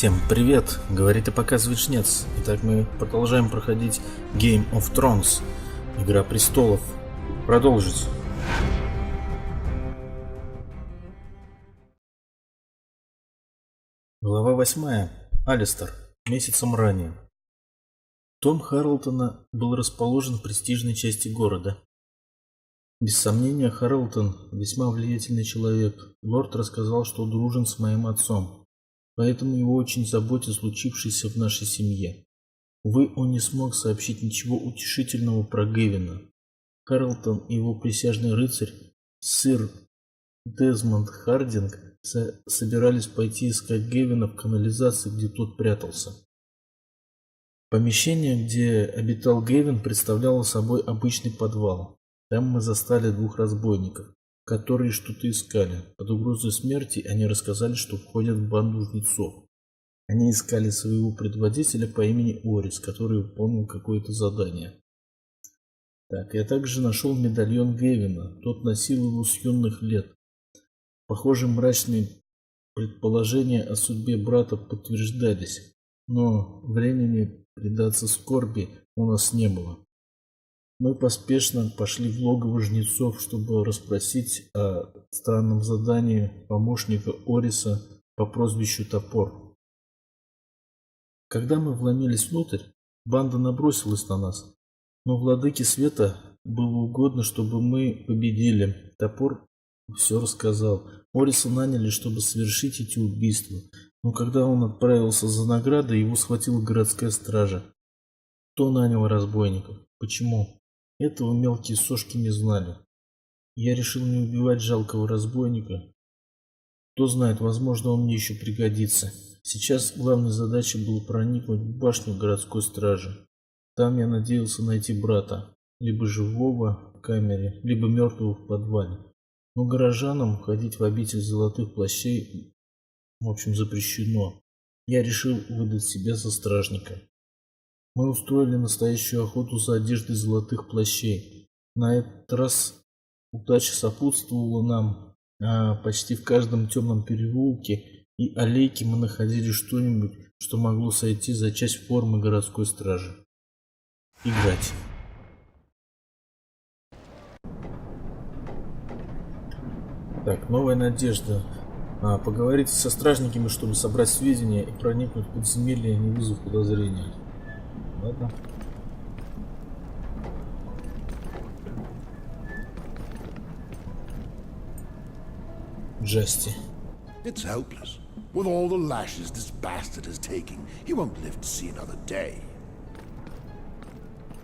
Всем привет, говорит и показывает Жнец. Итак, мы продолжаем проходить Game of Thrones, Игра престолов. Продолжить. Глава 8. Алестер. Месяцем ранее. Дом Харлтона был расположен в престижной части города. Без сомнения, Харлтон весьма влиятельный человек. Лорд рассказал, что дружен с моим отцом, поэтому его очень заботит случившееся в нашей семье. Увы, он не смог сообщить ничего утешительного про Гевина. Харлтон и его присяжный рыцарь, сэр Дезмонд Хардинг, собирались пойти искать Гевина в канализации, где тот прятался. Помещение, где обитал Гевин, представляло собой обычный подвал. Там мы застали двух разбойников, которые что-то искали. Под угрозой смерти они рассказали, что входят в банду жнецов. Они искали своего предводителя по имени Орис, который выполнил какое-то задание. Так, я также нашел медальон Гевина. Тот носил его с юных лет. Похоже, мрачные предположения о судьбе брата подтверждались, но времени предаться скорби у нас не было. Мы поспешно пошли в логово жнецов, чтобы расспросить о странном задании помощника Ориса по прозвищу Топор. Когда мы вломились внутрь, банда набросилась на нас, но владыке света было угодно, чтобы мы победили. Топор все рассказал. Ориса наняли, чтобы совершить эти убийства, но когда он отправился за наградой, его схватила городская стража. Кто нанял разбойников? Почему? Этого мелкие сошки не знали. Я решил не убивать жалкого разбойника. Кто знает, возможно, он мне еще пригодится. Сейчас главной задачей было проникнуть в башню городской стражи. Там я надеялся найти брата, либо живого в камере, либо мертвого в подвале. Но горожанам ходить в обитель золотых плащей, в общем, запрещено. Я решил выдать себя за стражника. Мы устроили настоящую охоту за одеждой золотых плащей. На этот раз удача сопутствовала нам, почти в каждом темном переулке и аллейке мы находили что-нибудь, что могло сойти за часть формы городской стражи. Играть. Так, новая надежда. Поговорить со стражниками, чтобы собрать сведения и проникнуть в подземелье, не вызвав подозрения. Ладно. Джасти. It's hopeless. With all the lashes this bastard is taking, he won't live to see another day.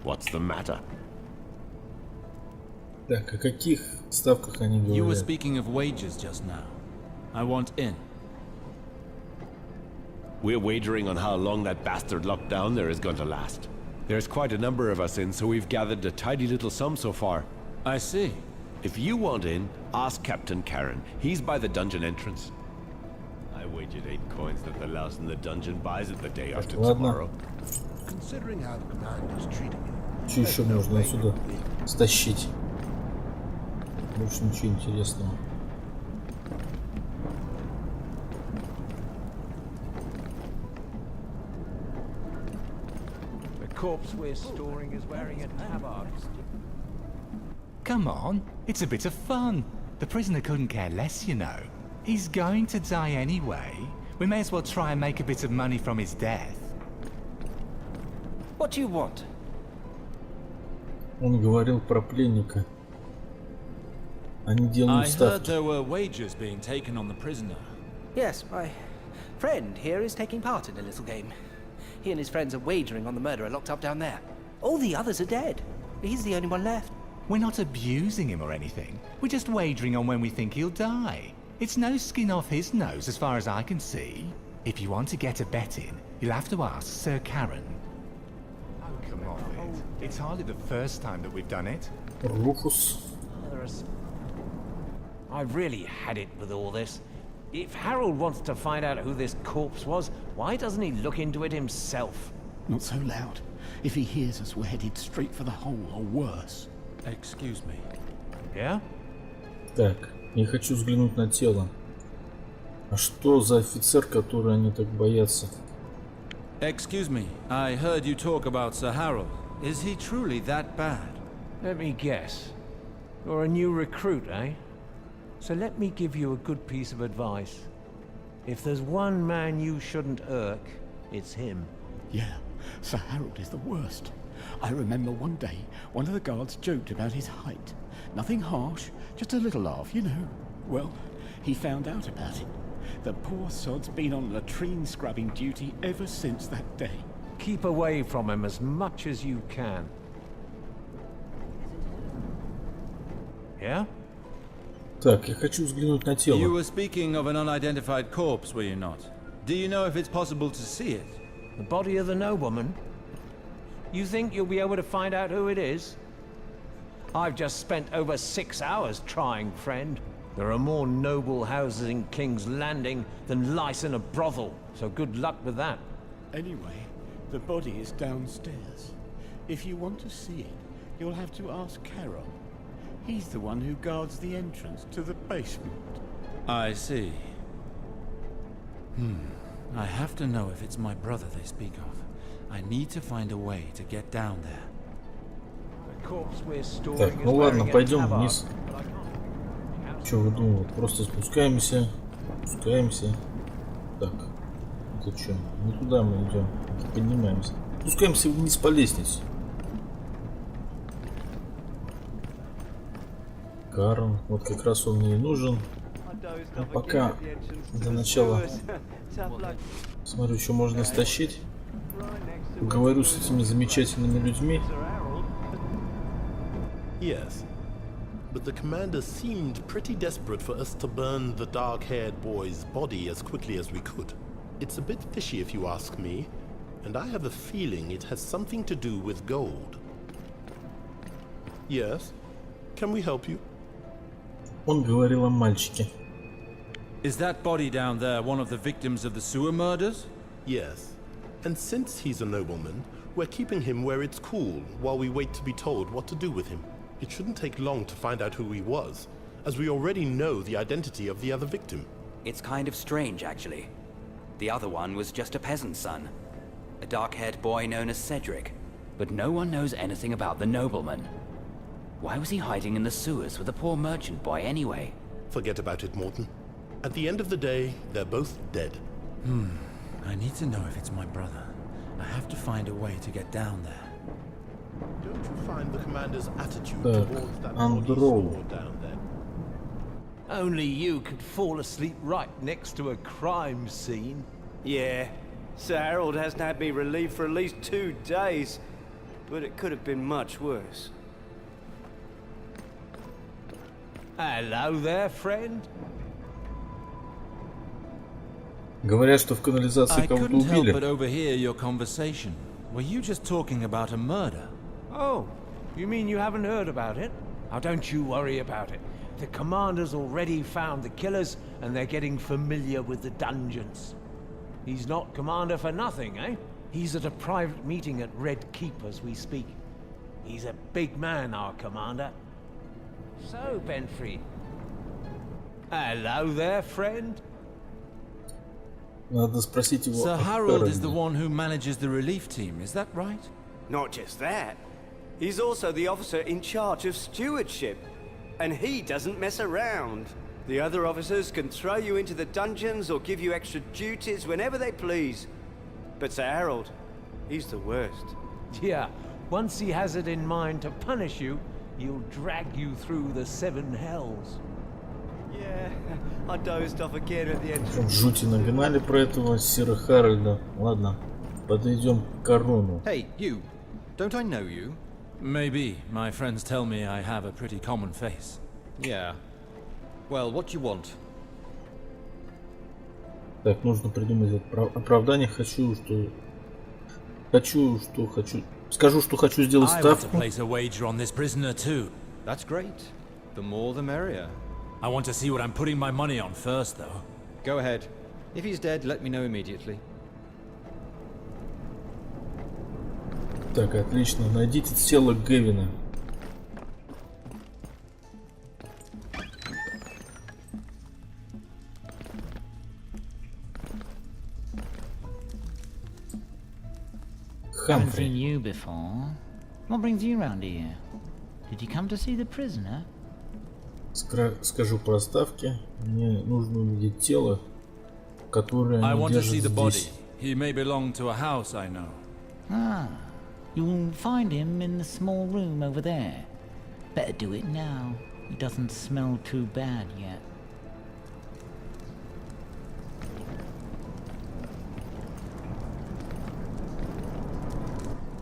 What's the matter? Так, о каких ставках они говорят? You were speaking of wages just now. I want in. We're wagering on how long that bastard locked down there is going to last. There's quite a number of us in, so we've gathered a tidy little sum so far. I see. If you want in, ask Captain Karen. He's by the dungeon entrance. I wagered 8 coins that the louse in the dungeon buys it the day after tomorrow. Considering how the commander's treating you. Что еще можно отсюда стащить? Больше ничего интересного. The corpse we're storing is wearing a tabard. Come on, it's a bit of fun. The prisoner couldn't care less, you know. He's going to die anyway. We may as well try and make a bit of money from his death. What do you want? Он говорил про пленника. Они I делают heard ставки. there were wagers being taken on the prisoner. Yes, my friend here is taking part in a little game. He and his friends are wagering on the murderer locked up down there. All the others are dead. He's the only one left. We're not abusing him or anything. We're just wagering on when we think he'll die. It's no skin off his nose as far as I can see. If you want to get a bet in, you'll have to ask Sir Karen. Oh, come on, it's hardly the first time that we've done it. Руфус. I've really had it with all this. If Harold wants to find out who this corpse was, why doesn't he look into it himself? Not so loud. If he hears us, we're headed straight for the hole, or worse. Excuse me. Yeah? Так, я хочу взглянуть на тело. А что за офицер, который они так боятся? Excuse me, I heard you talk about Sir Harold. Is he truly that bad? Let me guess. You're a new recruit, eh? So let me give you a good piece of advice. If there's one man you shouldn't irk, it's him. Yeah, Sir Harold is the worst. I remember one day, one of the guards joked about his height. Nothing harsh, just a little laugh, you know. Well, he found out about it. The poor sod's been on latrine scrubbing duty ever since that day. Keep away from him as much as you can. Yeah? Так, я хочу взглянуть на You тело. were speaking of an unidentified corpse, were you not? Do you know if it's possible to see it? The body of the nobleman? You think you'll be able to find out who it is? I've just spent over 6 hours trying, friend. There are more noble houses in King's Landing than lice in a brothel, so good luck with that. Anyway, the body is downstairs. If you want to see it, you'll have to ask Carol. He's the one who guards the entrance to the basement. I see. I have to know if it's my brother they speak of. I need to find a way to get down there. The corpse we're storing Так, is ну ладно, wearing a пойдем tabard, вниз. but I can't- Что вы думали? Просто спускаемся. Спускаемся. Так. Это что? Не туда мы идем. Это поднимаемся. Спускаемся вниз по лестнице. Карл. Вот как раз он мне и нужен. Но пока для начала смотрю, что можно стащить. Говорю с этими замечательными людьми. Yes, but the commander seemed pretty desperate for us to burn the dark-haired boy's body as quickly as we could. It's a bit fishy if you ask me, and I have a feeling it has something to do with gold. Yes? Can we help you? Он говорил о мальчике. Is that body down there one of the victims of the sewer murders? Yes. And since he's a nobleman, we're keeping him where it's cool while we wait to be told what to do with him. It shouldn't take long to find out who he was, as we already know the identity of the other victim. It's kind of strange, actually. The other one was just a peasant's son, a dark-haired boy known as Cedric. But no one knows anything about the nobleman. Why was he hiding in the sewers with a poor merchant boy anyway? Forget about it, Morton. At the end of the day, they're both dead. I need to know if it's my brother. I have to find a way to get down there. Don't you find the commander's attitude Так, towards that body Андроу. sore down there? Only you could fall asleep right next to a crime scene. Yeah, Sir Harold hasn't had me relieved for at least 2 days, but it could have been much worse. Hello there, friend. Говорят, что в канализации I кого-то couldn't help but убили. overhear your conversation. Were you just talking about a murder? Oh, you mean you haven't heard about it? Now don't you worry about it. The commander's already found the killers, and they're getting familiar with the dungeons. He's not commander for nothing, eh? He's at a private meeting at Red Keep as we speak. He's a big man, our commander. So, Benfrey. Hello there, friend. Надо спросить его Sir о Harold is the Кэролине. one who manages the relief team, is that right? Not just that, he's also the officer in charge of stewardship, and he doesn't mess around. The other officers can throw you into the dungeons or give you extra duties whenever they please. But Sir Harold, he's the worst. Yeah, once he has it in mind to punish you, he'll drag you through the 7 hells. Yeah, I dozed off again at the end. Прям жути нагнали про этого сэра Харальда. Ладно, подойдем к Корону. Hey, you. Don't I know you? Maybe. My friends tell me I have a pretty common face. Yeah. Well, what do you want? Так, нужно придумать оправдание. Хочу. Скажу, что хочу сделать I want to ставку. place a wager on this prisoner too. That's great. The more the merrier. I want to see what I'm putting my money on first, though. Go ahead. If he's dead, let me know immediately. Так, отлично. Найдите тело Гевина. Haven't Хамфри. seen you before. What brings you around here? Did you come to see the prisoner? Скажу по ставке. Мне нужно увидеть тело, которое I они want to see держат the body. здесь. He may belong to a house I know. Ah, you'll find him in the small room over there. Better do it now. He doesn't smell too bad yet.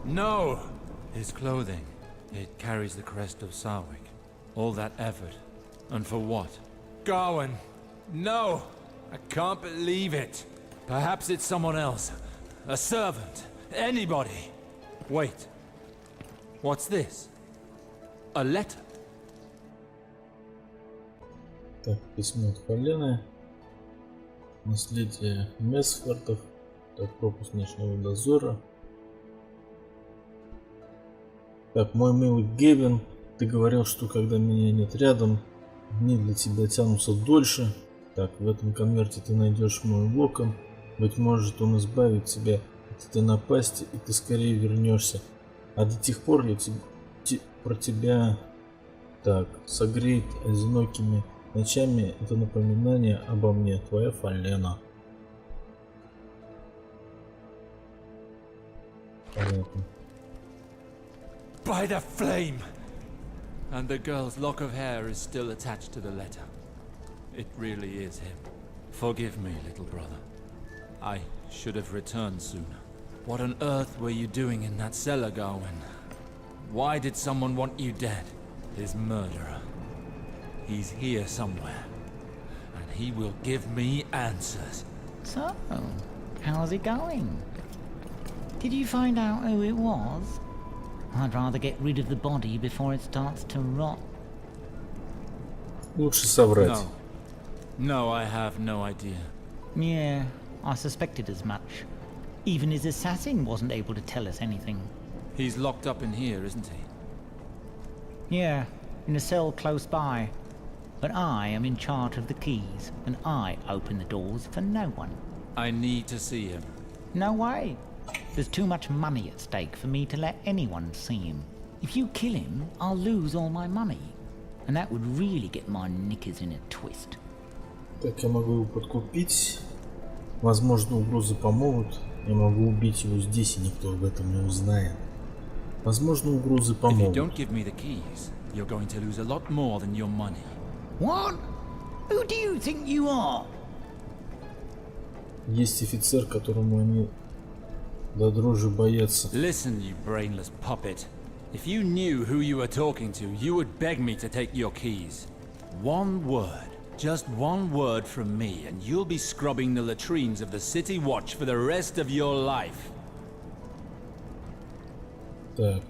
No! His clothing. It carries the crest of Sarwick. All that effort. And for what? Gawain! No! I can't believe it. Perhaps it's someone else. A servant. Anybody. Wait. What's this? A letter. Так, письмо от Полены. Наследие Месфортов. Так, пропуск ночного дозора. Так, мой милый Гевин, ты говорил, что когда меня нет рядом, дни для тебя тянутся дольше. Так, в этом конверте ты найдешь мой локон. Быть может, он избавит тебя от этой напасти, и ты скорее вернешься. А до тех пор я про тебя... Так, согреет одинокими ночами это напоминание обо мне, твоя Фалена. Понятно. By the flame! And the girl's lock of hair is still attached to the letter. It really is him. Forgive me, little brother. I should have returned sooner. What on earth were you doing in that cellar, Gawain? Why did someone want you dead? His murderer. He's here somewhere. And he will give me answers. So, how's it going? Did you find out who it was? I'd rather get rid of the body before it starts to rot. Лучше соврать. No. No, I have no idea. Yeah, I suspected as much. Even his assassin wasn't able to tell us anything. He's locked up in here, isn't he? Yeah, in a cell close by. But I am in charge of the keys, and I open the doors for no one. I need to see him. No way. There's too much money at stake for me to let anyone see him. If you kill him, I'll lose all my money. And that would really get my knickers in a twist. Так, я могу его подкупить. Возможно, угрозы помогут. Я могу убить его здесь, и никто об этом не узнает. Возможно, угрозы If you помогут. don't give me the keys, you're going to lose a lot more than your money. What? Who do you think you are? Есть офицер, которому они до дрожи боятся. Listen, you brainless puppet. If you knew who you were talking to, you would beg me to take your keys. One word, just one word from me, and you'll be scrubbing the latrines of the City Watch for the rest of your life. Так.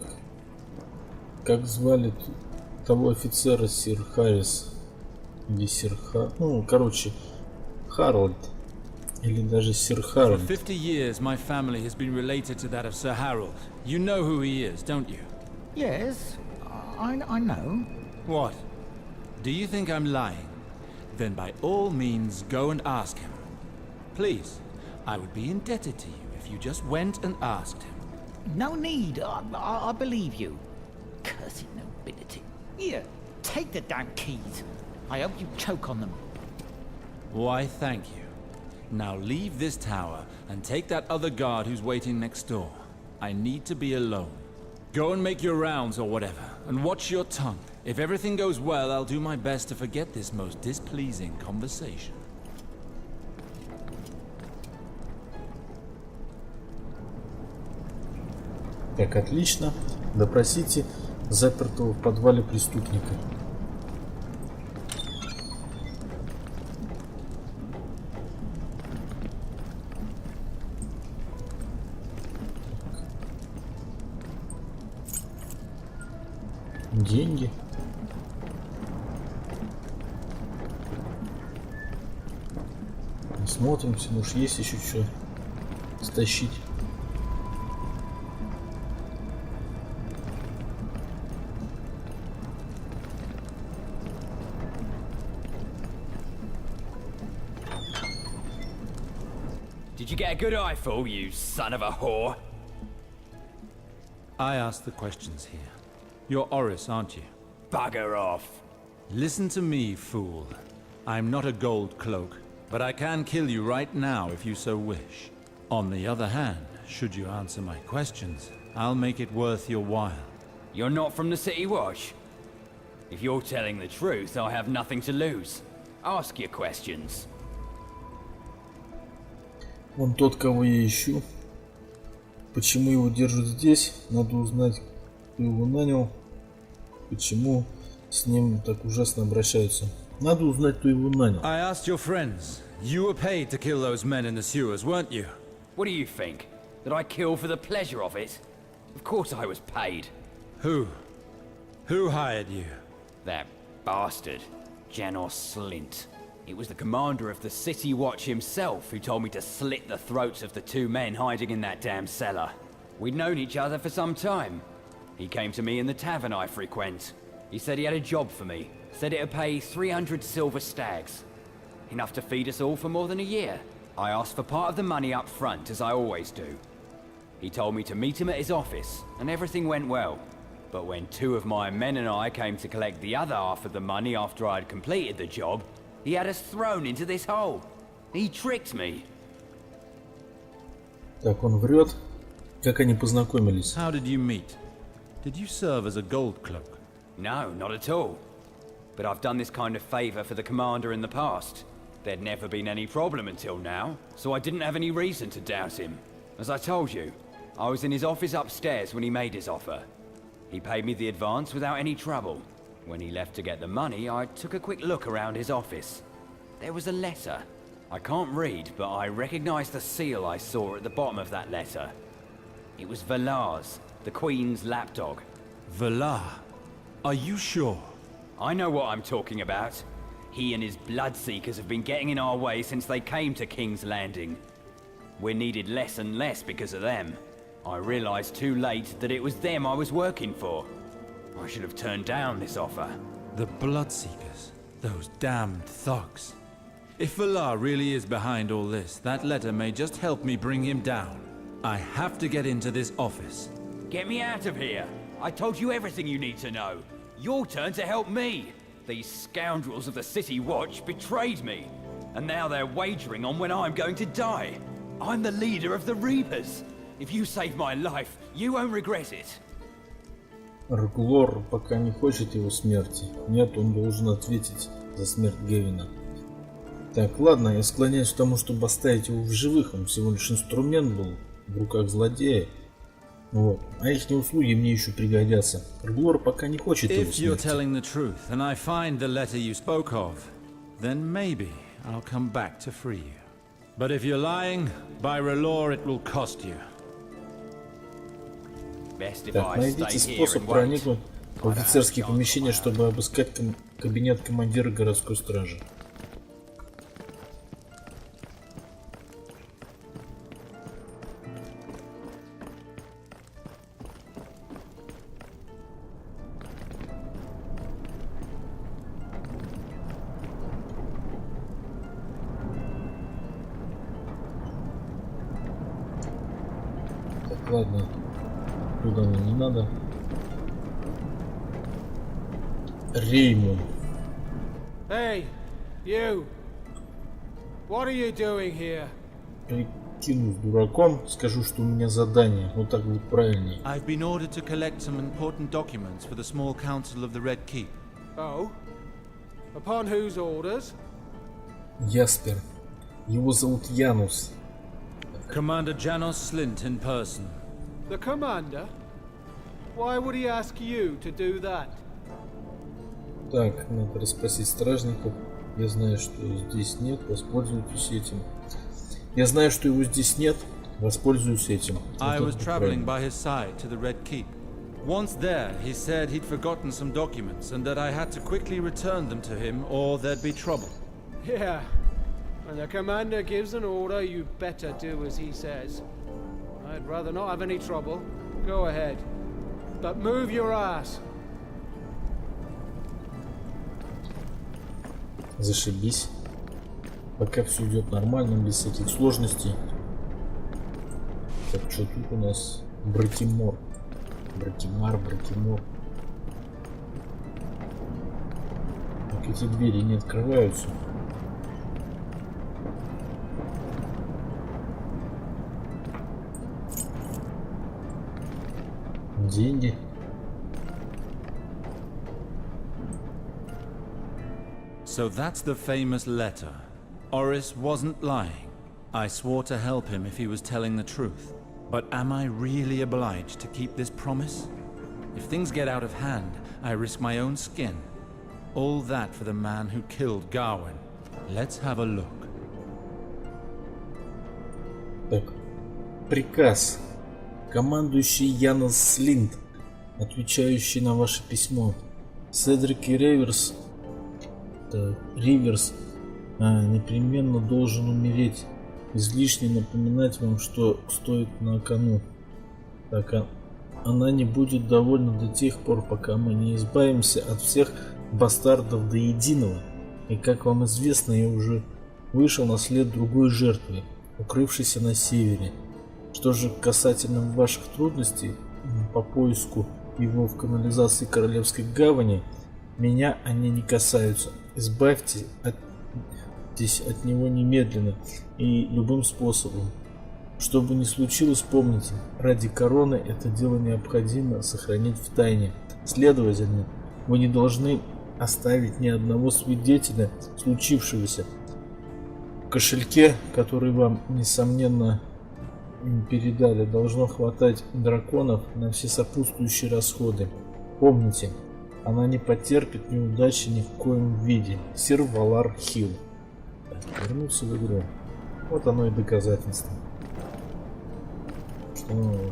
Как звали того офицера, сир Харрис? Или сир Ну, короче, Харальд. Или даже сир For Харальд. 50 years, my family has been related to that of Sir Harold. You know who he is, don't you? Yes, I know. What? Do you think I'm lying? Then by all means go and ask him. Please, I would be indebted to you if you just went and asked him. No need. I believe you. Cursed nobility. Here, take the damn keys. I hope you choke on them. Why, thank you. Now leave this tower and take that other guard who's waiting next door. I need to be alone. Go and make your rounds or whatever, and watch your tongue. If everything goes well, I'll do my best to forget this most displeasing conversation. Так, отлично. Допросите запертого в подвале преступника. Деньги. Смотримся, может, есть еще что стащить. Did you get a good eyeful, you son of a whore? I ask the questions here. You're Oris, aren't you? Bugger off. Listen to me, fool. I'm not a gold cloak, but I can kill you right now if you so wish. On the other hand, should you answer my questions, I'll make it worth your while. You're not from the City Watch? If you're telling the truth, I have nothing to lose. Ask your questions. Он тот, кого я ищу. Почему его держат здесь? Надо узнать, кто его нанял. Почему с ним так ужасно обращаются. Надо узнать, кто его нанял. I asked your friends. You were paid to kill those men in the sewers, weren't you? What do you think? That I kill for the pleasure of it? Of course I was paid. Who? Who hired you? That bastard, Janos Slint. It was the commander of the City Watch himself who told me to slit the throats of the two men hiding in that damn cellar. We'd known each other for some time. He came to me in the tavern I frequent. He said he had a job for me. Said it'd pay 300 silver stags. Enough to feed us all for more than a year. I asked for part of the money up front, as I always do. He told me to meet him at his office, and everything went well. But when two of my men and I came to collect the other half of the money after I'd completed the job, he had us thrown into this hole. He tricked me. Так, он врет. Как они познакомились? How did you meet? Did you serve as a gold cloak? No, not at all. But I've done this kind of favor for the commander in the past. There'd never been any problem until now, so I didn't have any reason to doubt him. As I told you, I was in his office upstairs when he made his offer. He paid me the advance without any trouble. When he left to get the money, I took a quick look around his office. There was a letter. I can't read, but I recognized the seal I saw at the bottom of that letter. It was Valar's, the Queen's lapdog. Valar? Are you sure? I know what I'm talking about. He and his Bloodseekers have been getting in our way since they came to King's Landing. We're needed less and less because of them. I realized too late that it was them I was working for. I should have turned down this offer. The Bloodseekers. Those damned thugs. If Valar really is behind all this, that letter may just help me bring him down. I have to get into this office. Get me out of here! I told you everything you need to know. Your turn to help me. These scoundrels of the City Watch betrayed me. And now they're wagering on when I'm going to die. I'm the leader of the Reapers. If you save my life, you won't regret it. Рглор пока не хочет его смерти. Нет, он должен ответить за смерть Гевина. Так, ладно, я склоняюсь к тому, чтобы оставить его в живых. Он всего лишь инструмент был в руках злодея. Вот. А их услуги мне еще пригодятся. Рглор пока не хочет его If you're смерти. telling the truth, and I find the letter you spoke of, then maybe I'll come back to free you. But if you're lying, by R'hllor it will cost you. Так, найдите способ проникнуть в офицерские помещения, чтобы обыскать кабинет командира городской стражи. Так, ладно. Туда мне не надо. Реймон. Hey, you. What are you doing here? Прикинусь дураком, скажу, что у меня задание. Вот так будет правильнее. I've been ordered to collect some important documents for the small council of the Red Keep. Oh? Upon whose orders? Яспер. Его зовут Янус. Commander Janos Slint in person. The commander? Why would he ask you to do that? Так, надо расспросить стражников. Я знаю, что здесь нет, воспользуйтесь этим. Я знаю, что его здесь нет, воспользуюсь этим. I was traveling by his side to the Red Keep. Once there, he said he'd forgotten some documents and that I had to quickly return them to him or there'd be trouble. Yeah. When the commander gives an order, you better do as he says. I'd rather not have any trouble. Go ahead. But move your ass. Зашибись. Пока все идет нормально, без всяких сложностей. Так, что тут у нас? Братимор. Бракимар, Бракимор. Так эти двери не открываются. Деньги. So that's the famous letter. Oris wasn't lying. I swore to help him if he was telling the truth. But am I really obliged to keep this promise? If things get out of hand, I risk my own skin. All that for the man who killed Gawain. Let's have a look. Так. Приказ. Командующий Янос Слинт, отвечающий на ваше письмо. Седрик и Риверс непременно должен умереть. Излишне напоминать вам, что стоит на кону. Так, она не будет довольна до тех пор, пока мы не избавимся от всех бастардов до единого. И как вам известно, я уже вышел на след другой жертвы, укрывшейся на севере. Что же касательно ваших трудностей по поиску его в канализации Королевской гавани, меня они не касаются. Избавьтесь от него немедленно и любым способом. Что бы ни случилось, помните, ради короны это дело необходимо сохранить в тайне. Следовательно, вы не должны оставить ни одного свидетеля случившегося. В кошельке, который вам, несомненно, передали, должно хватать драконов на все сопутствующие расходы. Помните, она не потерпит неудачи ни в коем виде. Сир Валар Хилл. Вернулся в игру. Вот оно и доказательство. Что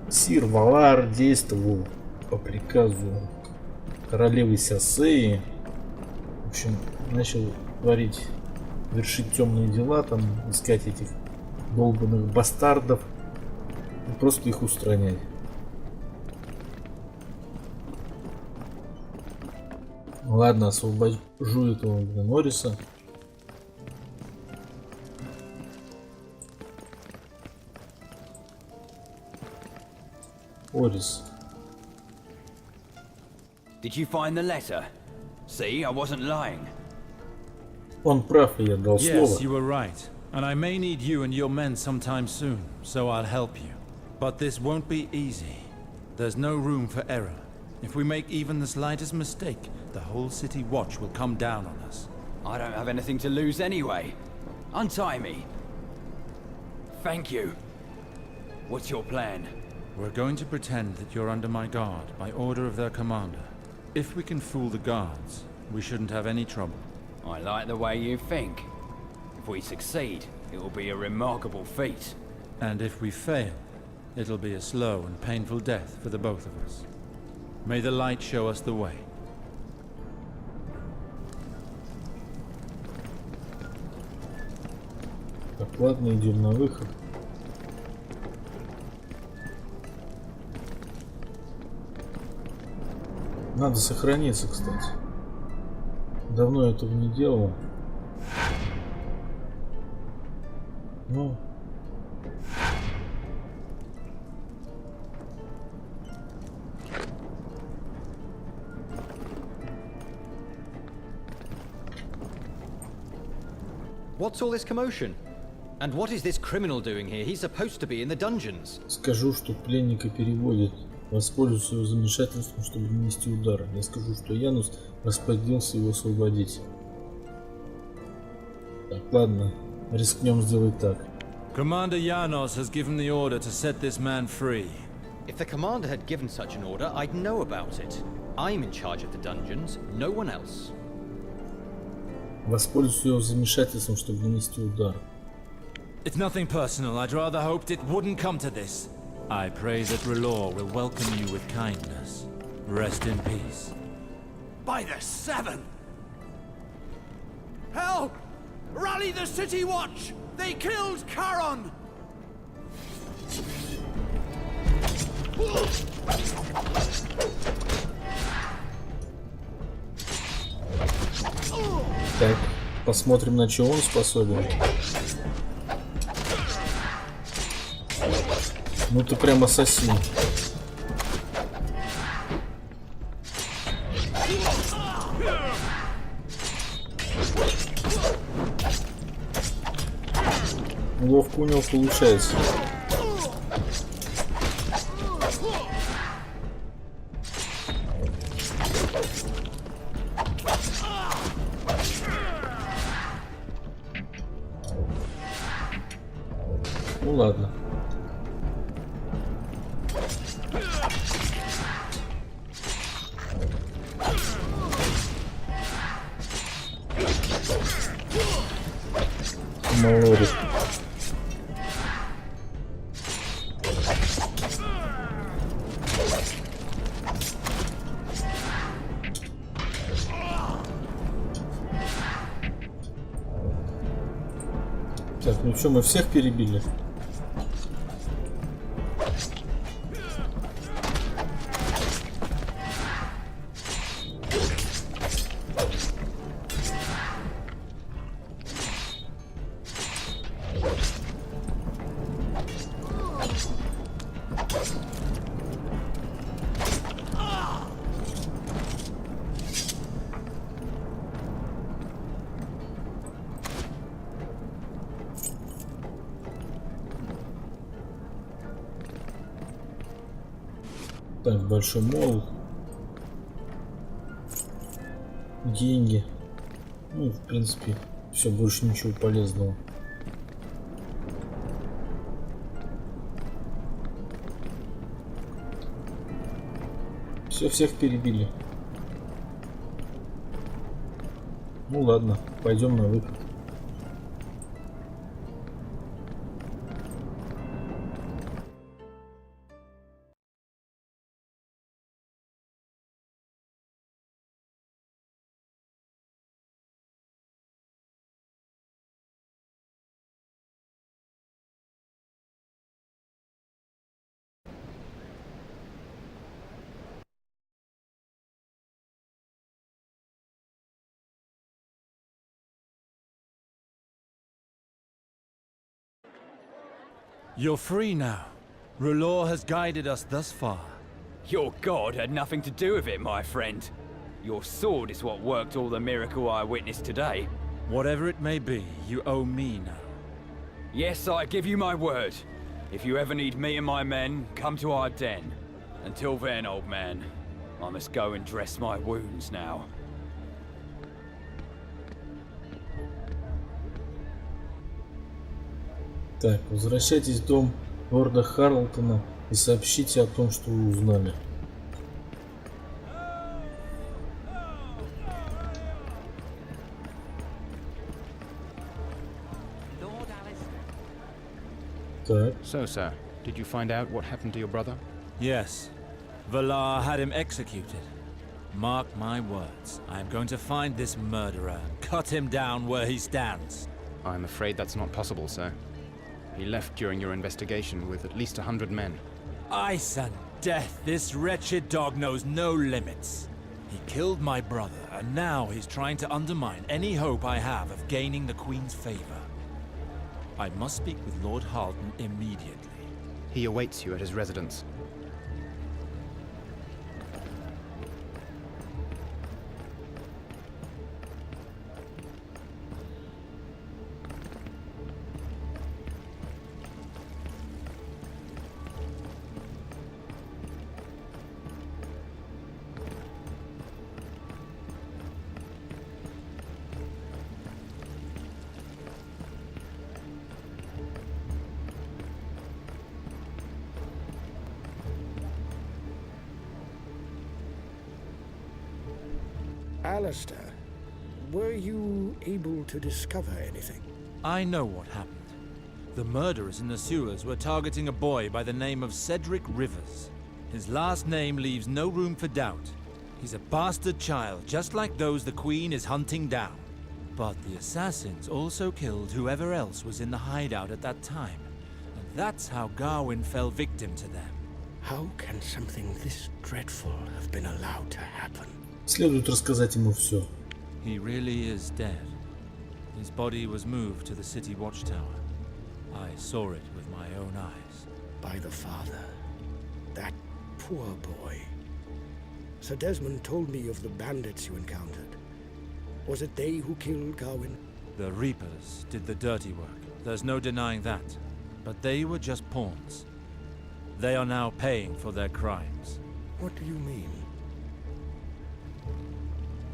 сир Валар действовал по приказу королевы Сясеи. В общем, начал вершить темные дела, там искать этих долбанных бастардов и просто их устранять. Ладно, освобожу этого Норриса. Орис. Did you find the letter? See, I wasn't lying. Он прав, и я дал слово. Yes, you were right. And I may need you and your men sometime soon, so I'll help you. But this won't be easy. There's no room for error. If we make even the slightest mistake, the whole city watch will come down on us. I don't have anything to lose anyway. Untie me. Thank you. What's your plan? We're going to pretend that you're under my guard by order of their commander. If we can fool the guards, we shouldn't have any trouble. I like the way you think. If we succeed, it will be a remarkable feat. And if we fail, it'll be a slow and painful death for the both of us. May the light show us the way. Так, ладно, идем на выход. Надо сохраниться, кстати. Давно этого не делал. Ну. What's all this commotion? And what is this criminal doing here? He's supposed to be in the dungeons. Скажу, что пленника переводят. Воспользуюсь его замешательством, чтобы нанести удар. Я скажу, что Янус распорядился его освободить. Так, ладно. Рискнем сделать так. Commander Janos has given the order to set this man free. If the commander had given such an order, I'd know about it. I'm in charge of the dungeons, no one else. Воспользуюсь его замешательством, чтобы нанести удар. It's nothing personal. I'd rather hoped it wouldn't come to this. I pray that R'hllor will welcome you with kindness. Rest in peace. By the Seven! Help! Rally the city watch! They killed Charon! Так, посмотрим, на что он способен. Ну ты прям ассасин. Ловко у него получается. Ну ладно. Малори. Так, ну что, мы всех перебили? Так, большой молот. Деньги. Ну, в принципе, все, больше ничего полезного. Все, всех перебили. Ну ладно, пойдем на выход. You're free now. Rulor has guided us thus far. Your god had nothing to do with it, my friend. Your sword is what worked all the miracle I witnessed today. Whatever it may be, you owe me now. Yes, I give you my word. If you ever need me and my men, come to our den. Until then, old man, I must go and dress my wounds now. Так, возвращайтесь в дом лорда Харлтона и сообщите о том, что вы узнали. Так. So, sir, did you find out what happened to your brother? Yes. Valar had him executed. Mark my words. I am going to find this murderer and cut him down where he stands. I'm afraid that's not possible, sir. He left during your investigation with at least 100 men. Ice and death. This wretched dog knows no limits. He killed my brother, and now he's trying to undermine any hope I have of gaining the Queen's favor. I must speak with Lord Halton immediately. He awaits you at his residence. Alestер, were you able to discover anything? I know what happened. The murderers in the sewers were targeting a boy by the name of Cedric Rivers. His last name leaves no room for doubt. He's a bastard child, just like those the Queen is hunting down. But the assassins also killed whoever else was in the hideout at that time. And that's how Gawain fell victim to them. How can something this dreadful have been allowed to happen? Следует рассказать ему все. He really is dead. His body was moved to the city watchtower. I saw it with my own eyes. By the father. That poor boy. Sir Desmond told me of the bandits you encountered. Was it they who killed Gawain? The Reapers did the dirty work. there's no denying that. But they were just pawns. They are now paying for their crimes. What do you mean?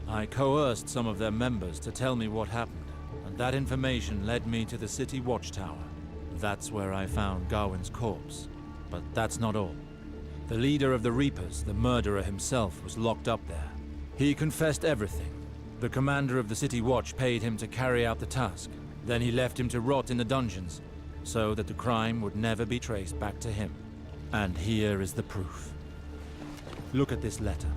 I coerced some of their members to tell me what happened, and that information led me to the city watchtower. That's where I found Gawain's corpse. But that's not all. The leader of the Reapers, the murderer himself, was locked up there. He confessed everything. The commander of the city watch paid him to carry out the task. Then he left him to rot in the dungeons, so that the crime would never be traced back to him. And here is the proof. Look at this letter.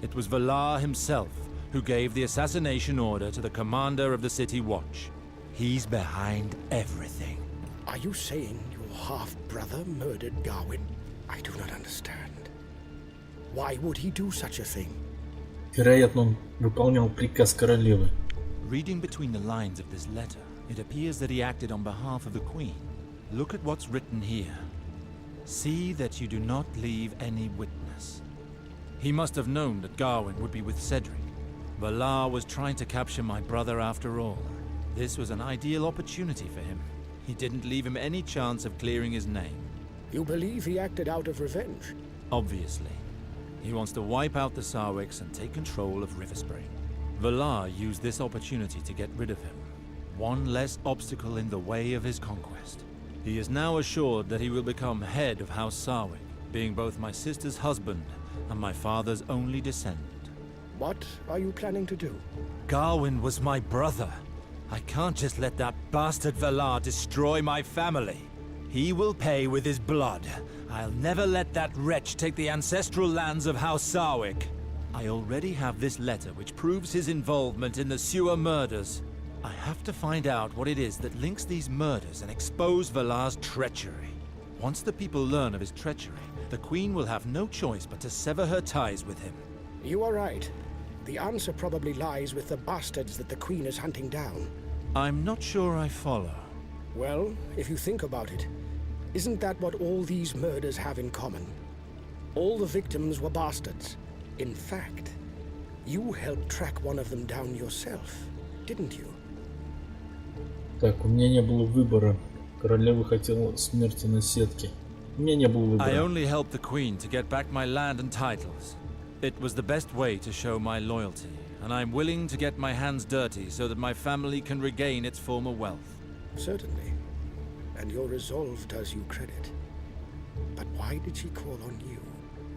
It was Valar himself who gave the assassination order to the commander of the city watch. He's behind everything. Are you saying your half-brother murdered Gawain? I do not understand. Why would he do such a thing? Вероятно, он выполнял приказ королевы. Reading between the lines of this letter, it appears that he acted on behalf of the Queen. Look at what's written here. See that you do not leave any witness. He must have known that Gawain would be with Cedric. Valar was trying to capture my brother after all. This was an ideal opportunity for him. He didn't leave him any chance of clearing his name. You believe he acted out of revenge? Obviously. He wants to wipe out the Sarwics and take control of Riverspring. Valar used this opportunity to get rid of him. One less obstacle in the way of his conquest. He is now assured that he will become head of House Sarwick, being both my sister's husband and my father's only descendant. What are you planning to do? Gawain was my brother. I can't just let that bastard Valar destroy my family. He will pay with his blood. I'll never let that wretch take the ancestral lands of House Sarwick. I already have this letter which proves his involvement in the sewer murders. I have to find out what it is that links these murders and expose Valar's treachery. Once the people learn of his treachery, the Queen will have no choice but to sever her ties with him. You are right. The answer probably lies with the bastards that the Queen is hunting down. I'm not sure I follow. Well, if you think about it, isn't that what all these murders have in common? All the victims were bastards. In fact, you helped track one of them down yourself, didn't you? Так, у меня не было выбора. Королева хотела смерти наседки. У меня не было выбора. I only helped the Queen to get back my land and titles. It was the best way to show my loyalty, and I'm willing to get my hands dirty so that my family can regain its former wealth. Certainly. And your resolve does you credit. But why did she call on you?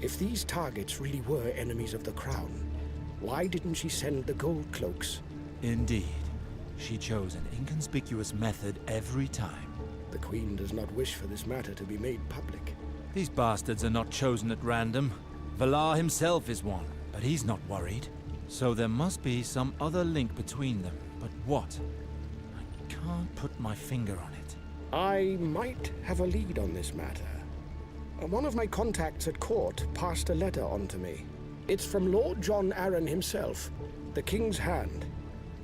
If these targets really were enemies of the Crown, why didn't she send the gold cloaks? Indeed. She chose an inconspicuous method every time. The Queen does not wish for this matter to be made public. These bastards are not chosen at random. Valar himself is one, but he's not worried. So there must be some other link between them. But what? I can't put my finger on it. I might have a lead on this matter. One of my contacts at court passed a letter on to me. It's from Lord John Arryn himself, the King's Hand.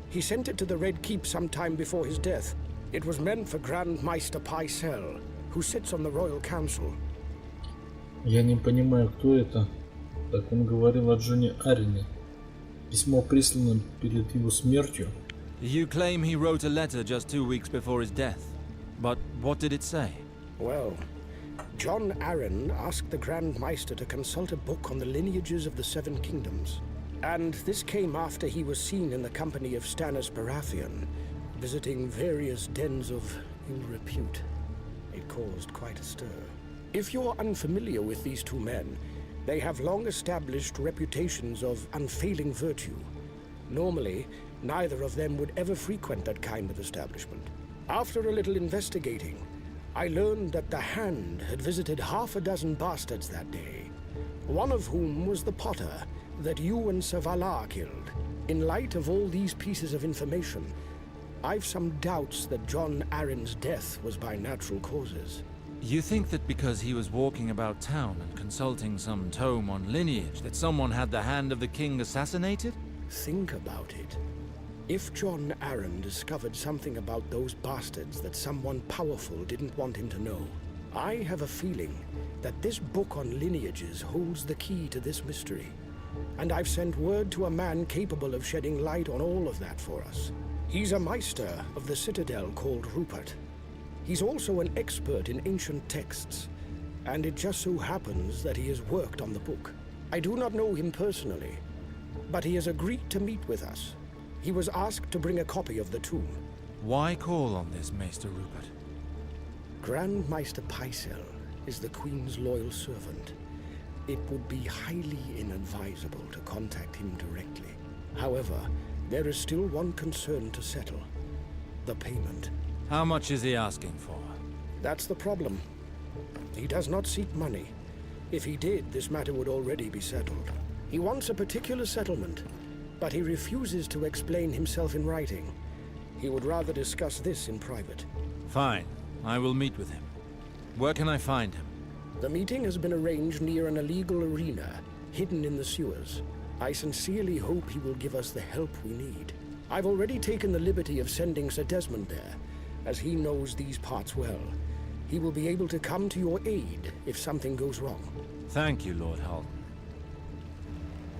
He sent it to the Red Keep sometime before his death. It was meant for Grand Maester Pycelle, who sits on the Royal Council. Я не понимаю, кто это. Так он говорил о Джоне Аррине. Письмо прислано перед его смертью. You claim he wrote a letter just 2 weeks before his death. But what did it say? Well, John Arryn asked the Grand Maester to consult a book on the lineages of the Seven Kingdoms. And this came after he was seen in the company of Stannis Baratheon, visiting various dens of ill repute. It caused quite a stir. If you're unfamiliar with these two men, they have long established reputations of unfailing virtue. Normally, neither of them would ever frequent that kind of establishment. After a little investigating, I learned that the Hand had visited half a dozen bastards that day, one of whom was the Potter that you and Sir Valar killed. In light of all these pieces of information, I've some doubts that John Arryn's death was by natural causes. You think that because he was walking about town and consulting some tome on lineage that someone had the hand of the king assassinated? Think about it. If John Arryn discovered something about those bastards that someone powerful didn't want him to know, I have a feeling that this book on lineages holds the key to this mystery. And I've sent word to a man capable of shedding light on all of that for us. He's a Meister of the Citadel called Rupert. He's also an expert in ancient texts, and it just so happens that he has worked on the book. I do not know him personally, but he has agreed to meet with us. He was asked to bring a copy of the tomb. Why call on this Maester Rupert? Grand Meister Pycelle is the Queen's loyal servant. It would be highly inadvisable to contact him directly. However, there is still one concern to settle. The payment. How much is he asking for? That's the problem. He does not seek money. If he did, this matter would already be settled. He wants a particular settlement, but he refuses to explain himself in writing. He would rather discuss this in private. Fine. I will meet with him. Where can I find him? The meeting has been arranged near an illegal arena, hidden in the sewers. I sincerely hope he will give us the help we need. I've already taken the liberty of sending Sir Desmond there, as he knows these parts well. He will be able to come to your aid if something goes wrong. Thank you, Lord Halton.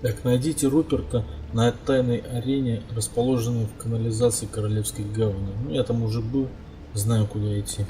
Так, найдите Руперта на тайной арене, расположенной в канализации Королевской гавани. Ну, я там уже был, знаю, куда идти.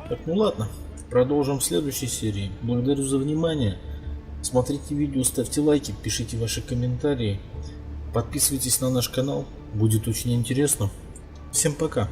Так, ну ладно, продолжим в следующей серии. Благодарю за внимание. Смотрите видео, ставьте лайки, пишите ваши комментарии. Подписывайтесь на наш канал, будет очень интересно. Всем пока.